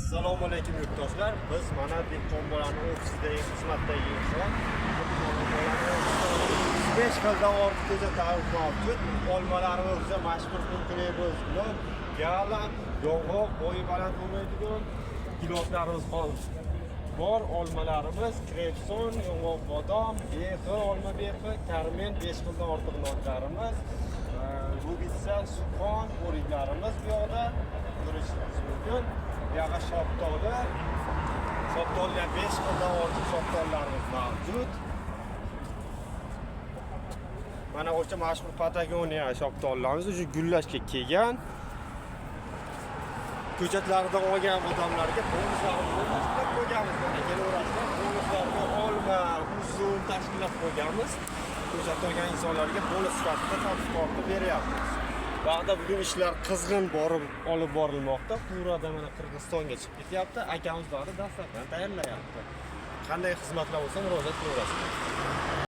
Assalomu alaykum yurtdoshlar. Biz mana dehqon bolaning ofisidagi xizmatdagi inson. 5 xildan ortiqcha tarif mavjud. Olmalarimiz o'zi mashhur kunkreyimiz bilan gala, yong'oq, bo'yi baland bo'lmaydigan giloslarimiz bor. Olmalarimiz krepson, yong'oq bodom, behi, olma behi, karmen 5 xildan ortiq nonlarimiz. Bu bitsa suqon, o'riklarimiz bu yoqda ko'rishingiz mumkin. Bu yoqda shoptoli 5 xildan ortiq shoptollarimiz mavjud. Mana o'sha mashhur Patagoniya shoptollarimiz o'sha gullashga kelgan. Ko'chatlardan olgan odamlarga bonuslarni tashkilab qo'yganmiz. Mana kelaverasizlar, bonuslarga olma, uzum tashkilab qo'yganmiz. Ko'chat olgan insonlarga bonus sifatida tadqiqotni beryapmiz. Vaqtda bugun ishlar qizg'in olib borilmoqda. Qurada mana Qirg'izistonga chiqib ketyapti. Akamiz bari dastlabdan tayyorlayapti. Qanday xizmatlar bo'lsa murojaat qilaverasizlar.